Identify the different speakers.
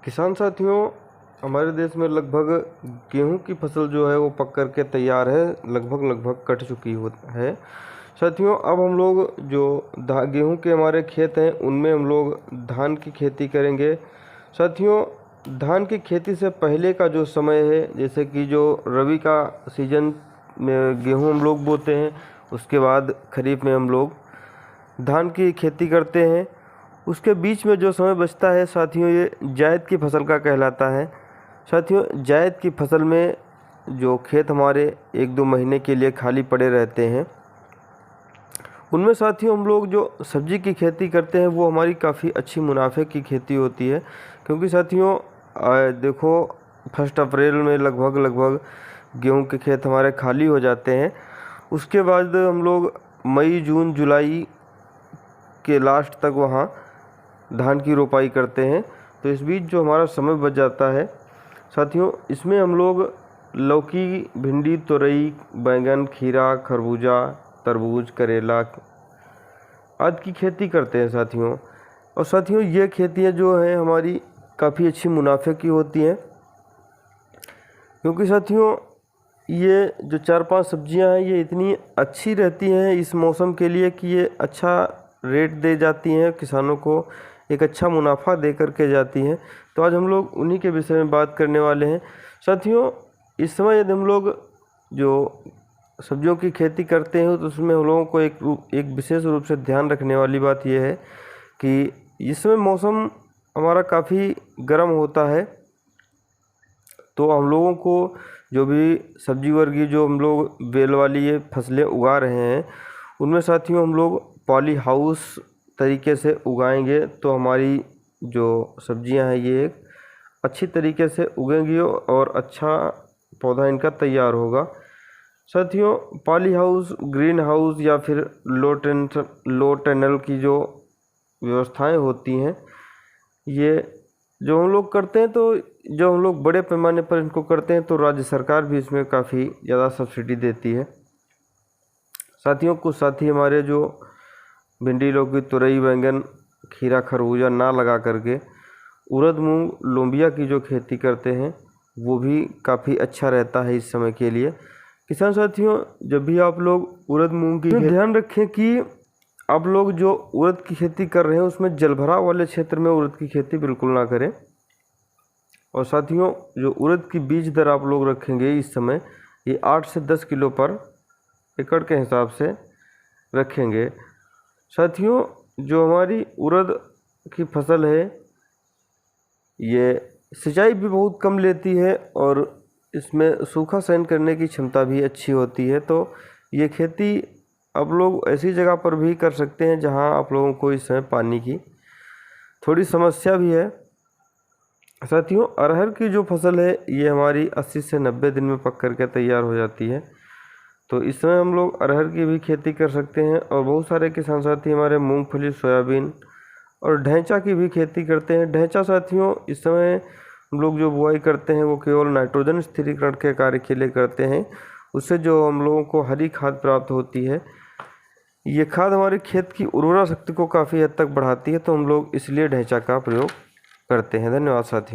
Speaker 1: किसान साथियों, हमारे देश में लगभग गेहूं की फसल जो है वो पक कर के तैयार है, लगभग कट चुकी है। साथियों, अब हम लोग जो गेहूं के हमारे खेत हैं उनमें हम लोग धान की खेती करेंगे। साथियों, धान की खेती से पहले का जो समय है, जैसे कि जो रबी का सीजन में गेहूं हम लोग बोते हैं, उसके बाद खरीफ में हम लोग धान की खेती करते हैं। उसके बीच में जो समय बचता है साथियों, ये जायद की फसल का कहलाता है। साथियों, जायद की फसल में जो खेत हमारे 1-2 महीने के लिए खाली पड़े रहते हैं, उनमें साथियों हम लोग जो सब्जी की खेती करते हैं वो हमारी काफ़ी अच्छी मुनाफे की खेती होती है। क्योंकि साथियों देखो, 1 अप्रैल में लगभग गेहूं के खेत हमारे खाली हो जाते हैं। उसके बाद हम लोग मई, जून, जुलाई के लास्ट तक वहाँ धान की रोपाई करते हैं। तो इस बीच जो हमारा समय बच जाता है साथियों, इसमें हम लोग लौकी, भिंडी, तोरई, बैंगन, खीरा, खरबूजा, तरबूज, करेला आदि की खेती करते हैं साथियों। और साथियों, ये खेतियाँ जो हैं हमारी काफ़ी अच्छी मुनाफे की होती हैं। क्योंकि साथियों, ये जो 4-5 सब्जियां हैं ये इतनी अच्छी रहती हैं इस मौसम के लिए कि ये अच्छा रेट दे जाती हैं, किसानों को एक अच्छा मुनाफा दे करके जाती हैं। तो आज हम लोग उन्हीं के विषय में बात करने वाले हैं। साथियों, इस समय यदि हम लोग जो सब्जियों की खेती करते हैं तो उसमें हम लोगों को एक विशेष रूप से ध्यान रखने वाली बात यह है कि इस समय मौसम हमारा काफ़ी गर्म होता है। तो हम लोगों को जो भी सब्जी वर्गीय जो हम लोग बेल वाली ये फसलें उगा रहे हैं, उनमें साथियों हम लोग पॉली हाउस तरीके से उगाएंगे तो हमारी जो सब्जियां हैं ये एक अच्छी तरीके से उगेंगी और अच्छा पौधा इनका तैयार होगा। साथियों, पॉली हाउस, ग्रीन हाउस या फिर लो टनल की जो व्यवस्थाएं होती हैं, ये जो हम लोग करते हैं, तो जो हम लोग बड़े पैमाने पर इनको करते हैं तो राज्य सरकार भी इसमें काफ़ी ज़्यादा सब्सिडी देती है। साथियों, कुछ साथी हमारे जो भिंडी, लौकी, तुरई, बैंगन, खीरा, खरबूजा ना लगा करके उड़द, मूंग, लोबिया की जो खेती करते हैं वो भी काफ़ी अच्छा रहता है इस समय के लिए। किसान साथियों, जब भी आप लोग उड़द, मूंग की ध्यान रखें कि आप लोग जो उड़द की खेती कर रहे हैं उसमें जलभराव वाले क्षेत्र में उड़द की खेती बिल्कुल ना करें। और साथियों, जो उड़द की बीज दर आप लोग रखेंगे इस समय, ये 8 से 10 किलो पर एकड़ के हिसाब से रखेंगे। साथियों, जो हमारी उड़द की फसल है ये सिंचाई भी बहुत कम लेती है और इसमें सूखा सहन करने की क्षमता भी अच्छी होती है। तो ये खेती आप लोग ऐसी जगह पर भी कर सकते हैं जहां आप लोगों को इस समय पानी की थोड़ी समस्या भी है। साथियों, अरहर की जो फसल है ये हमारी 80 से 90 दिन में पक करके तैयार हो जाती है। तो इस समय हम लोग अरहर की भी खेती कर सकते हैं। और बहुत सारे किसान साथी हमारे मूंगफली, सोयाबीन और ढैंचा की भी खेती करते हैं। ढैंचा साथियों, इस समय हम लोग जो बुआई करते हैं वो केवल नाइट्रोजन स्थिरीकरण के कार्य के लिए करते हैं। उससे जो हम लोगों को हरी खाद प्राप्त होती है, ये खाद हमारे खेत की उर्वरा शक्ति को काफ़ी हद तक बढ़ाती है। तो हम लोग इसलिए ढैंचा का प्रयोग करते हैं। धन्यवाद साथी।